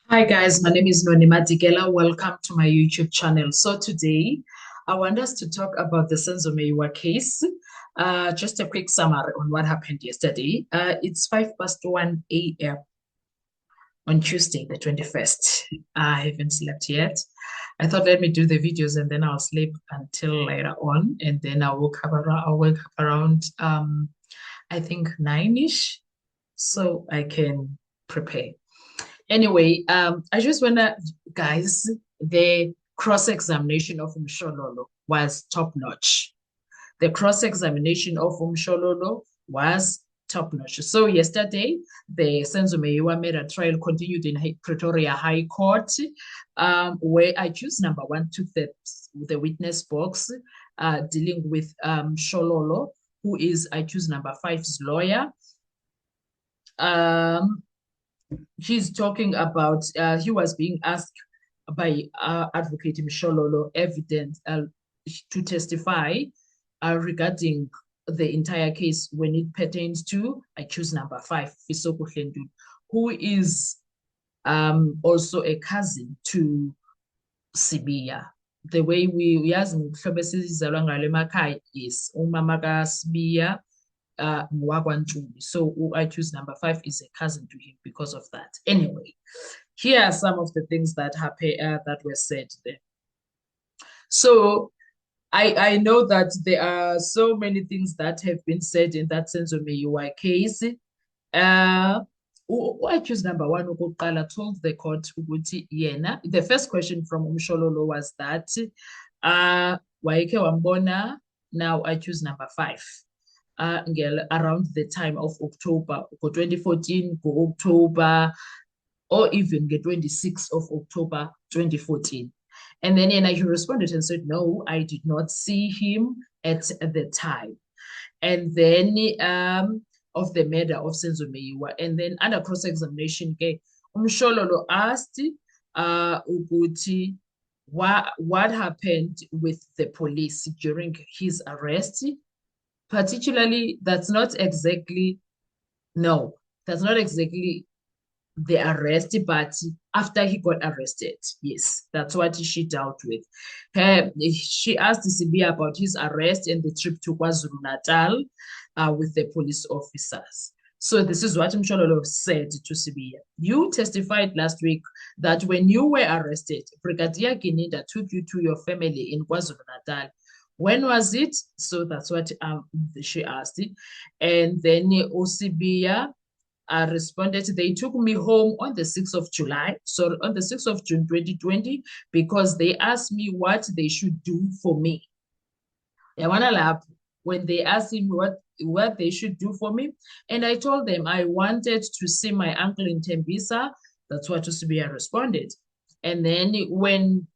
Hi guys, my name is Nonima Digela. Welcome to my YouTube channel. So today I want us to talk about the Senzo Meyiwa case. Just a quick summary on what happened yesterday. It's 5 past 1 a.m. on Tuesday, the 21st. I haven't slept yet. I thought let me do the videos and then I'll sleep until later on, and then I'll wake up around I think 9ish so I can prepare. Anyway, I just wanna, guys, the cross-examination of Mshololo was top-notch. The cross-examination of Mshololo was top-notch. So yesterday, the Senzo Meyiwa made a trial continued in Pretoria High Court, where I choose number one took the witness box, dealing with Shololo, who is I choose number five's lawyer. He's talking about he was being asked by Advocate Mshololo evidence to testify regarding the entire case when it pertains to I choose number five, Fisoko Hlendu, who is also a cousin to Sibiya. The way we yazi ngihlobo esizalwa ngalo emakhaya is umama kaSibiya so I choose number five is a cousin to him because of that. Anyway, here are some of the things that happened that were said there. So I know that there are so many things that have been said in that Senzo Meyiwa case. I choose number one, Ukukala told the court ukuthi yena. The first question from Mshololo was that Waike Wambona, now I choose number five. Around the time of October, 2014, October, or even the 26th of October 2014. And then he responded and said, no, I did not see him at the time. And then of the murder of Senzo Meyiwa. And then under cross-examination, Mshololo asked Uguti what happened with the police during his arrest. Particularly, that's not exactly the arrest, but after he got arrested. Yes, that's what she dealt with. She asked Sibiya about his arrest and the trip to KwaZulu-Natal with the police officers. So this is what Mshololo said to Sibiya. You testified last week that when you were arrested, Brigadier Gininda took you to your family in KwaZulu-Natal. When was it? So that's what she asked. And then Sibiya responded, they took me home on the 6th of July, so on the 6th of June 2020, because they asked me what they should do for me. When they asked him what they should do for me, and I told them I wanted to see my uncle in Tembisa. That's what Sibiya responded. And then when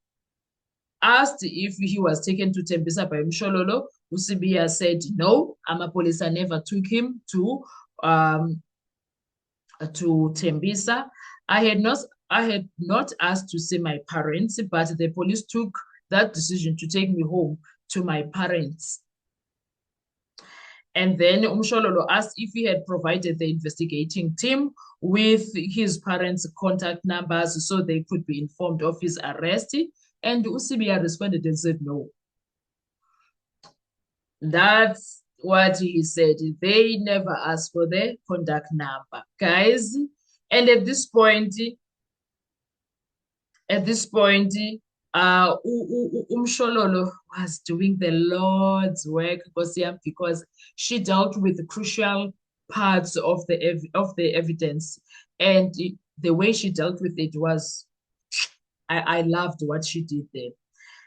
asked if he was taken to Tembisa by Mshololo, Sibiya said, no, Amapolisa never took him to Tembisa. I had not asked to see my parents, but the police took that decision to take me home to my parents. And then Mshololo asked if he had provided the investigating team with his parents' contact numbers so they could be informed of his arrest. And Sibiya responded and said no. That's what he said. They never asked for the contact number, guys. And at this point, Mshololo was doing the Lord's work because she dealt with the crucial parts of the evidence, and the way she dealt with it was, I loved what she did there.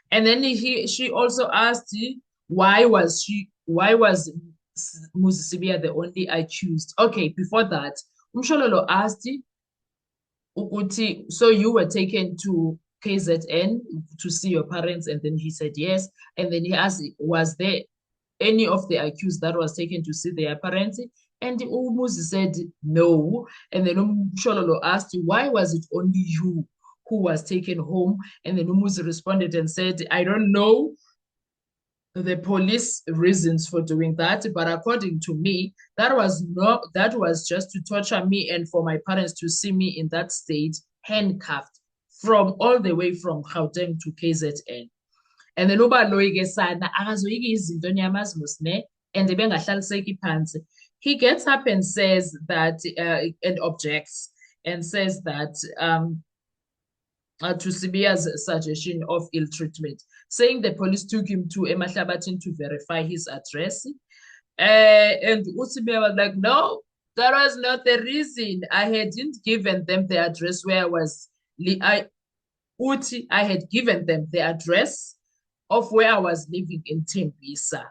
And then she also asked why was Moses Sibiya the only accused. Okay, before that, Mshololo asked Uguti, so you were taken to KZN to see your parents? And then he said yes. And then he asked, was there any of the accused that was taken to see their parents? And Umuzi said no. And then Mshololo asked, why was it only you who was taken home? And then Umuzi responded and said, I don't know the police reasons for doing that, but according to me, that was just to torture me and for my parents to see me in that state handcuffed from all the way from Gauteng to KZN. And then uba loyike sana akazoyiki izinto nyamazi musne and bengahlaliseki phansi. He gets up and says that and objects and says that to Sibiya's suggestion of ill treatment, saying the police took him to Emahlabatin to verify his address. And Usibiya was like, no, that was not the reason. I hadn't given them the address where I was. I had given them the address of where I was living in Tembisa.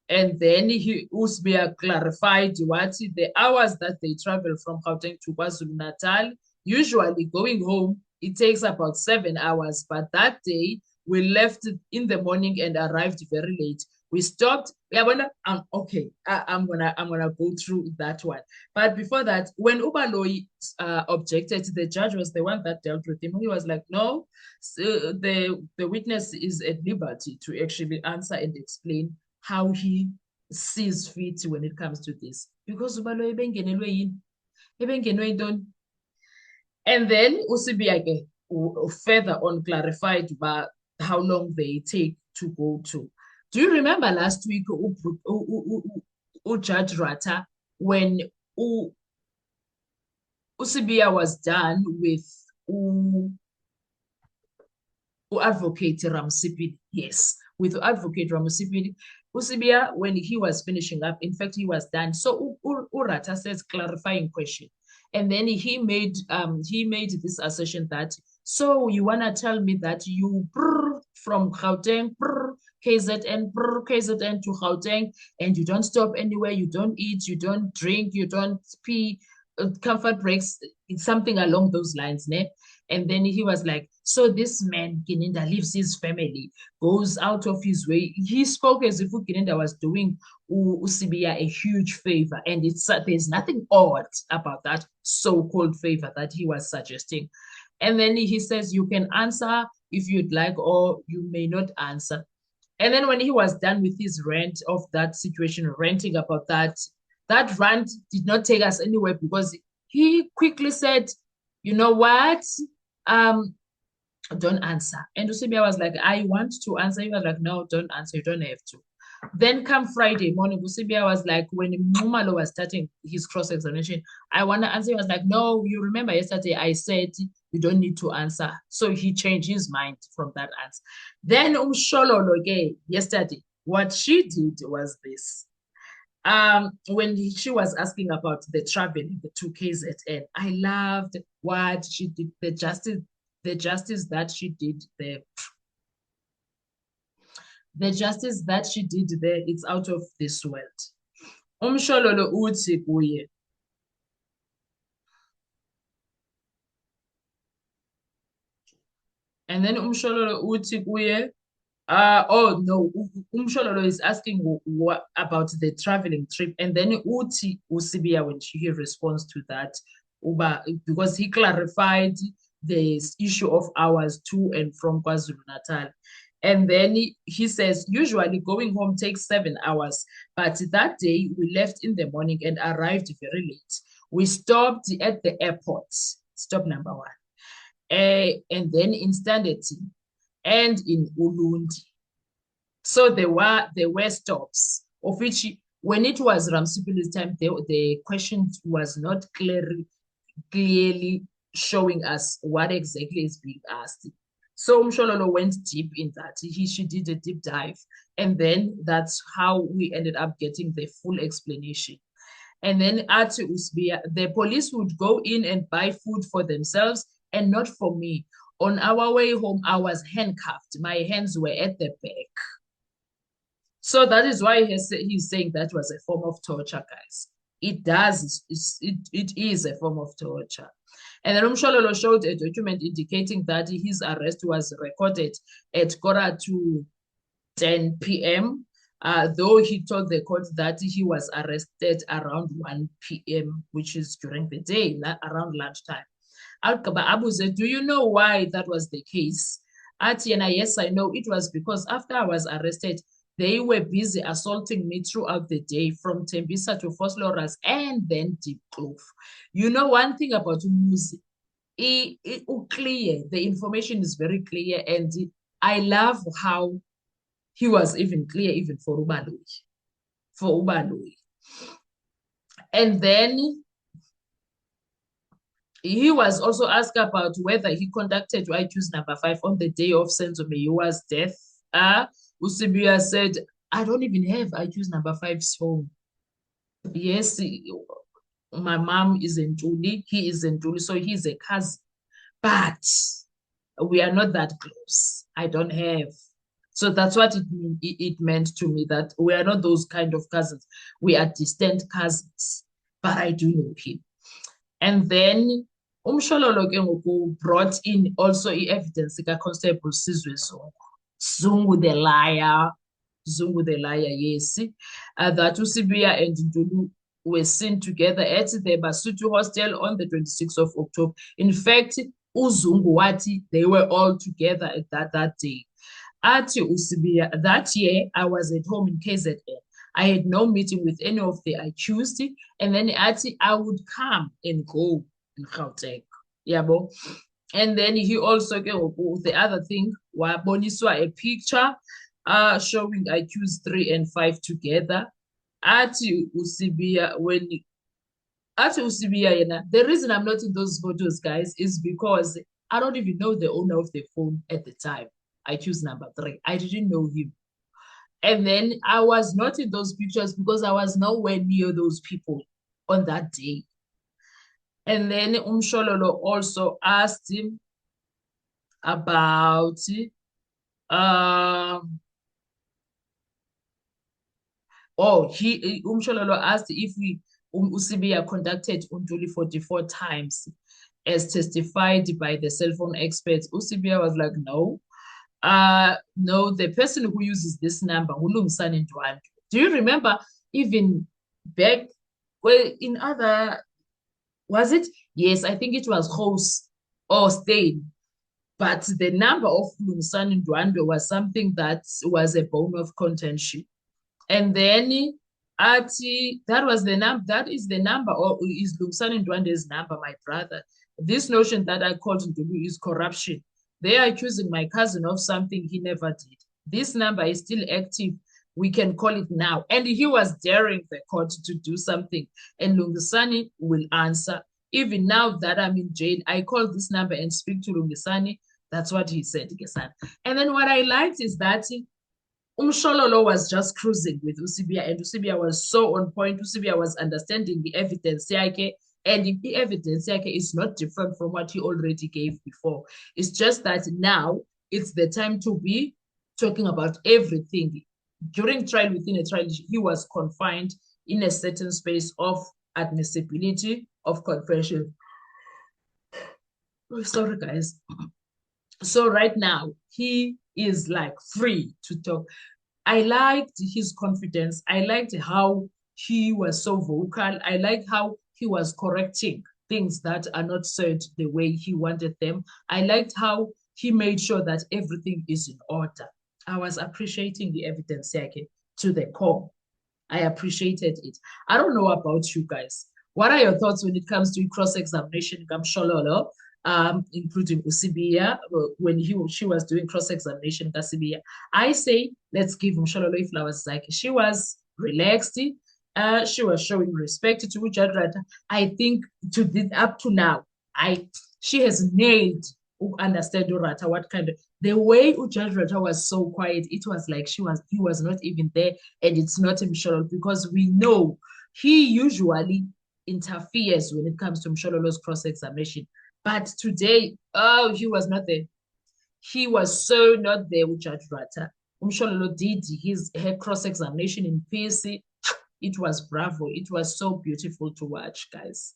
And then Usibiya clarified what the hours that they travel from Gauteng to KwaZulu-Natal, usually going home, it takes about 7 hours. But that day, we left in the morning and arrived very late. We stopped. Okay, I'm gonna go through that one. But before that, when Ubaloyi objected, the judge was the one that dealt with him. He was like, no, so the witness is at liberty to actually answer and explain how he sees fit when it comes to this. Because Ubaloyi ebengenelwe yini? And then Usibiya further on clarified about how long they take to go to. Do you remember last week, Judge Rata, when Usibiya was done with Advocate Ramusipidi? Yes, with Advocate Ramusipidi. Usibiya, when he was finishing up, in fact, he was done. So Rata says clarifying question. And then he made this assertion that, so you want to tell me that you from Gauteng, KZN to Gauteng, and you don't stop anywhere, you don't eat, you don't drink, you don't pee, comfort breaks, something along those lines, ne? And then he was like, so this man, Gininda, leaves his family, goes out of his way. He spoke as if Gininda was doing Usibiya a huge favor. And there's nothing odd about that so-called favor that he was suggesting. And then he says, you can answer if you'd like, or you may not answer. And then when he was done with his rant of that situation, ranting about that rant did not take us anywhere because he quickly said, you know what? Don't answer. And Usibiya was like, I want to answer. He was like, no, don't answer. You don't have to. Then come Friday morning, Usibiya was like, when Mumalo was starting his cross-examination, I want to answer. He was like, no, you remember yesterday I said you don't need to answer. So he changed his mind from that answer. Then Shololo yesterday, what she did was this. When she was asking about the traveling to KZN, I loved what she did, the justice that she did there. The justice that she did there, it's out of this world. Umshololo uthi kuye. And then Umshololo uthi kuye. Oh no, Umshololo is asking what about the traveling trip, and then uthi Usibiya when he responds to that, because he clarified the issue of hours to and from KwaZulu-Natal. And then he says, usually going home takes 7 hours, but that day we left in the morning and arrived very late. We stopped at the airport, stop number 1, and then in Standerton and in Ulundi. So there were stops, of which when it was Ramusipili's time, the question was not clearly showing us what exactly is being asked. So Mshololo went deep in that. She did a deep dive. And then that's how we ended up getting the full explanation. And then at Usibiya, the police would go in and buy food for themselves and not for me. On our way home, I was handcuffed. My hands were at the back. So that is why he's saying that was a form of torture, guys. It is a form of torture. And then Umshololo showed a document indicating that his arrest was recorded at 10 p.m., though he told the court that he was arrested around 1 p.m., which is during the day, around lunchtime. Abu said, do you know why that was the case? Atiena, yes, I know. It was because after I was arrested, they were busy assaulting me throughout the day from Tembisa to Vosloorus and then Diepkloof. You know one thing about Umuzi? clear. The information is very clear, and I love how he was even clear, even for Ubaloyi. For Ubaloyi. And then he was also asked about whether he conducted IQ's number 5 on the day of Senzo Meyiwa's death. Usibiya said, I don't even have IQ's number 5's phone. Yes, my mom is in Ntuli, he is in Ntuli, so he's a cousin. But we are not that close. I don't have. So that's what it meant to me, that we are not those kind of cousins. We are distant cousins, but I do know him. And then Umshololo ke ngoku brought in also evidence ka-Constable Sizwe Zungu. Zungu the liar. Zungu the liar, yes. That Usibiya and Ntuli were seen together at the Basotho hostel on the 26th of October. In fact, uZungu wathi they were all together at that day. Athi Usibiya, that year I was at home in KZN. I had no meeting with any of the accused, and then Athi I would come and go in Gauteng. Yabo. And then he also the other thing, waboniswa a picture showing accused 3 and 5 together. Athi Usibiya, the reason I'm not in those photos, guys, is because I don't even know the owner of the phone at the time. IQ's number 3. I didn't know him. And then I was not in those pictures because I was nowhere near those people on that day. And then Umshololo also asked him about Umshololo asked if Usibiya contacted Ntuli 44 times as testified by the cell phone experts. Usibiya was like, no. No, the person who uses this number, Ulungisani Ndwandwe. Do you remember even back in other, was it? Yes, I think it was Host or Stain. But the number of Ulungisani Ndwandwe was something that was a bone of contention. And then Ati, that is the number, or is Lungisani Ndwandwe's number, my brother. This notion that I called into is corruption. They are accusing my cousin of something he never did. This number is still active. We can call it now. And he was daring the court to do something. And Lungisani will answer. Even now that I'm in jail, I call this number and speak to Lungisani. That's what he said, Gesan. And then what I liked is that Umshololo was just cruising with Usibiya, and Usibiya was so on point. Usibiya was understanding the evidence yakhe, and the evidence yakhe is not different from what he already gave before. It's just that now it's the time to be talking about everything. During trial, within a trial, he was confined in a certain space of admissibility of confession. Oh, sorry, guys. So right now, he is like free to talk. I liked his confidence. I liked how he was so vocal. I liked how he was correcting things that are not said the way he wanted them. I liked how he made sure that everything is in order. I was appreciating the evidence to the core. I appreciated it. I don't know about you guys. What are your thoughts when it comes to cross-examination, Gamshololo? Including Usibiya, when she was doing cross-examination, Usibiya. I say, let's give Umshololo flowers. Like, she was relaxed. She was showing respect to Ujad. I think up to now, she has nailed understand Urata, what kind of the way Ujad was so quiet, it was like he was not even there, and it's not Mshololo, because we know he usually interferes when it comes to Mshololo's cross-examination. But today, he was not there. He was so not there with Judge Rata. Umshololo did her cross-examination in peace. It was bravo. It was so beautiful to watch, guys.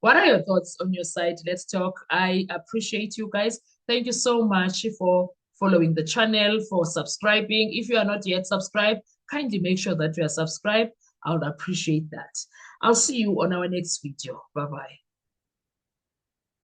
What are your thoughts on your side? Let's talk. I appreciate you guys. Thank you so much for following the channel, for subscribing. If you are not yet subscribed, kindly make sure that you are subscribed. I would appreciate that. I'll see you on our next video. Bye-bye.